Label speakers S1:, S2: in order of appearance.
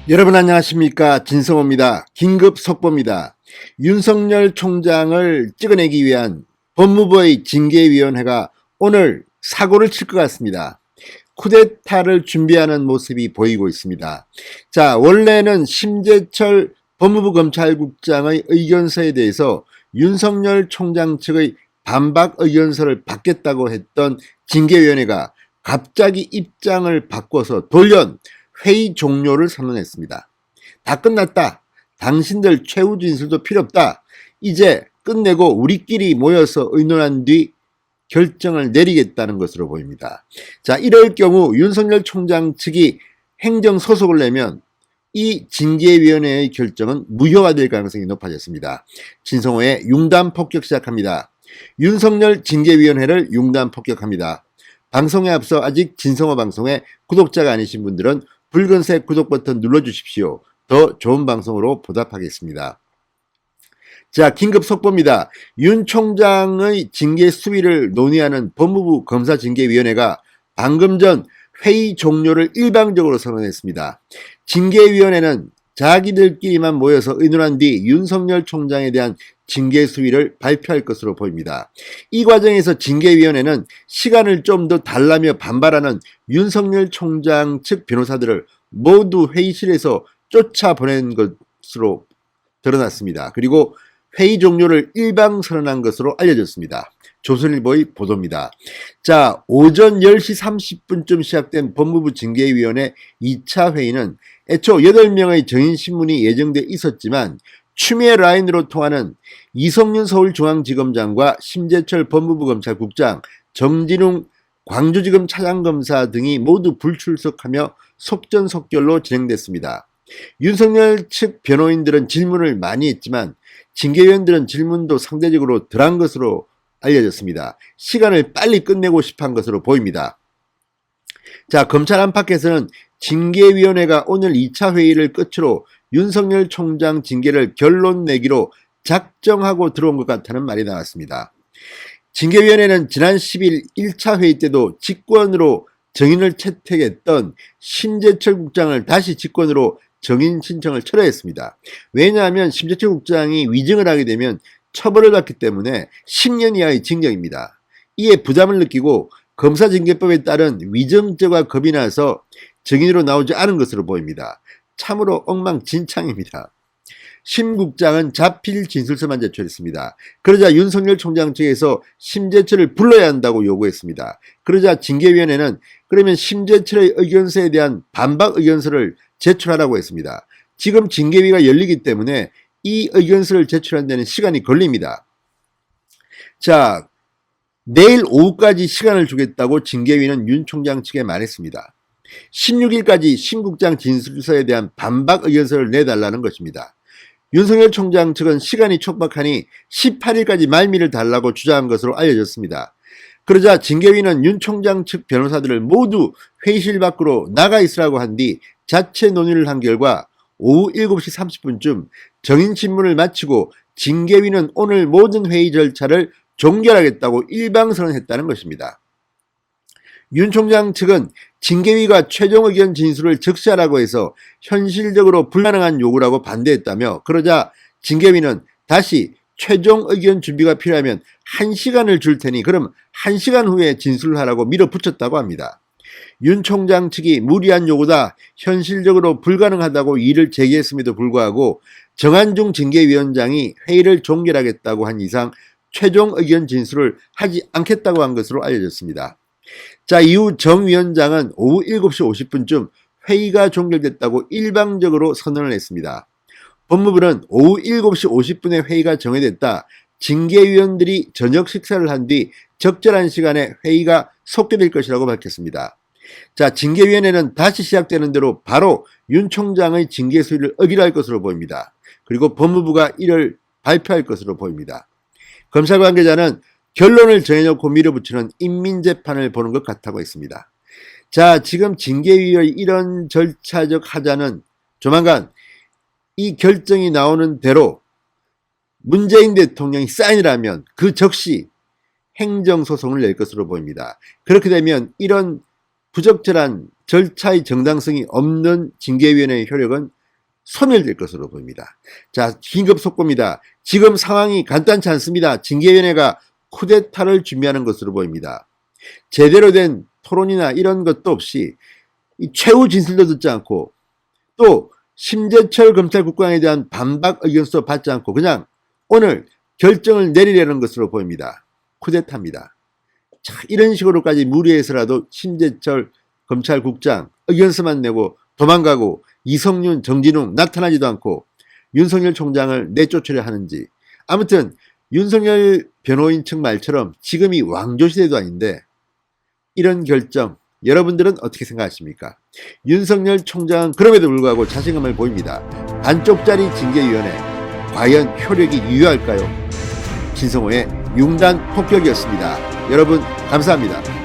S1: 여러분 안녕하십니까, 진성호입니다. 긴급 속보입니다. 윤석열 총장을 찍어내기 위한 법무부의 징계위원회가 오늘 사고를 칠 것 같습니다. 쿠데타를 준비하는 모습이 보이고 있습니다. 자, 원래는 심재철 법무부 검찰국장의 의견서에 대해서 윤석열 총장 측의 반박 의견서를 받겠다고 했던 징계위원회가 갑자기 입장을 바꿔서 돌연 회의 종료를 선언했습니다. 다 끝났다. 당신들 최후 진술도 필요 없다. 이제 끝내고 우리끼리 모여서 의논한 뒤 결정을 내리겠다는 것으로 보입니다. 자, 이럴 경우 윤석열 총장 측이 행정소속을 내면 이 징계위원회의 결정은 무효화될 가능성이 높아졌습니다. 진성호의 융단 폭격 시작합니다. 윤석열 징계위원회를 융단 폭격합니다. 방송에 앞서 아직 진성호 방송에 구독자가 아니신 분들은 붉은색 구독 버튼 눌러주십시오. 더 좋은 방송으로 보답하겠습니다. 자, 긴급 속보입니다. 윤 총장의 징계 수위를 논의하는 법무부 검사징계위원회가 방금 전 회의 종료를 일방적으로 선언했습니다. 징계위원회는 자기들끼리만 모여서 의논한 뒤 윤석열 총장에 대한 징계 수위를 발표할 것으로 보입니다. 이 과정에서 징계위원회는 시간을 좀 더 달라며 반발하는 윤석열 총장 측 변호사들을 모두 회의실에서 쫓아보낸 것으로 드러났습니다. 그리고 회의 종료를 일방 선언한 것으로 알려졌습니다. 조선일보의 보도입니다. 자, 오전 10시 30분쯤 시작된 법무부 징계위원회 2차 회의는 애초 8명의 정인신문이 예정돼 있었지만 추미애 라인으로 통하는 이성윤 서울중앙지검장과 심재철 법무부 검찰국장, 정진웅 광주지검 차장검사 등이 모두 불출석하며 속전속결로 진행됐습니다. 윤석열 측 변호인들은 질문을 많이 했지만 징계위원들은 질문도 상대적으로 덜한 것으로 알려졌습니다. 시간을 빨리 끝내고 싶은 것으로 보입니다. 자, 검찰 안팎에서는 징계위원회가 오늘 2차 회의를 끝으로 윤석열 총장 징계를 결론 내기로 작정하고 들어온 것 같다는 말이 나왔습니다. 징계위원회는 지난 10일 1차 회의 때도 직권으로 정인을 채택했던 심재철 국장을 다시 직권으로 정인 신청을 철회했습니다. 왜냐하면 심재철 국장이 위증을 하게 되면 처벌을 받기 때문에 10년 이하의 징역입니다. 이에 부담을 느끼고 검사징계법에 따른 위증죄가 겁이 나서 정인으로 나오지 않은 것으로 보입니다. 참으로 엉망진창입니다. 심 국장은 자필 진술서만 제출했습니다. 그러자 윤석열 총장 측에서 심재철을 불러야 한다고 요구했습니다. 그러자 징계위원회는 그러면 심재철의 의견서에 대한 반박 의견서를 제출하라고 했습니다. 지금 징계위가 열리기 때문에 이 의견서를 제출하는 데는 시간이 걸립니다. 자, 내일 오후까지 시간을 주겠다고 징계위는 윤 총장 측에 말했습니다. 16일까지 심 국장 진술서에 대한 반박 의견서를 내달라는 것입니다. 윤석열 총장 측은 시간이 촉박하니 18일까지 말미를 달라고 주장한 것으로 알려졌습니다. 그러자 징계위는 윤 총장 측 변호사들을 모두 회의실 밖으로 나가 있으라고 한 뒤 자체 논의를 한 결과 오후 7시 30분쯤 정인 신문을 마치고 징계위는 오늘 모든 회의 절차를 종결하겠다고 일방선언했다는 것입니다. 윤 총장 측은 징계위가 최종 의견 진술을 적시하라고 해서 현실적으로 불가능한 요구라고 반대했다며, 그러자 징계위는 다시 최종 의견 준비가 필요하면 1시간을 줄 테니 그럼 1시간 후에 진술을 하라고 밀어붙였다고 합니다. 윤 총장 측이 무리한 요구다, 현실적으로 불가능하다고 이의를 제기했음에도 불구하고 정한중 징계위원장이 회의를 종결하겠다고 한 이상 최종 의견 진술을 하지 않겠다고 한 것으로 알려졌습니다. 자, 이후 정 위원장은 오후 7시 50분쯤 회의가 종결됐다고 일방적으로 선언을 했습니다. 법무부는 오후 7시 50분에 회의가 정해됐다, 징계위원들이 저녁 식사를 한 뒤 적절한 시간에 회의가 속개될 것이라고 밝혔습니다. 자, 징계위원회는 다시 시작되는 대로 바로 윤 총장의 징계 수위를 어기할 것으로 보입니다. 그리고 법무부가 이를 발표할 것으로 보입니다. 검찰 관계자는 결론을 정해놓고 밀어붙이는 인민재판을 보는 것 같다고 했습니다. 자, 지금 징계위의 이런 절차적 하자는 조만간 이 결정이 나오는 대로 문재인 대통령이 사인을 하면 그 즉시 행정소송을 낼 것으로 보입니다. 그렇게 되면 이런 부적절한 절차의 정당성이 없는 징계위원회의 효력은 소멸될 것으로 보입니다. 자, 긴급 속보입니다. 지금 상황이 간단치 않습니다. 징계위원회가 쿠데타를 준비하는 것으로 보입니다. 제대로 된 토론이나 이런 것도 없이 최후 진술도 듣지 않고 또 심재철 검찰국장에 대한 반박 의견도 받지 않고 그냥 오늘 결정을 내리려는 것으로 보입니다. 쿠데타입니다. 자, 이런 식으로까지 무리해서라도 심재철 검찰국장 의견서만 내고 도망가고 이성윤, 정진웅 나타나지도 않고 윤석열 총장을 내쫓으려 하는지, 아무튼 윤석열 변호인 측 말처럼 지금이 왕조시대도 아닌데 이런 결정 여러분들은 어떻게 생각하십니까? 윤석열 총장은 그럼에도 불구하고 자신감을 보입니다. 반쪽짜리 징계위원회 과연 효력이 유효할까요? 진성호의 융단 폭격이었습니다. 여러분 감사합니다.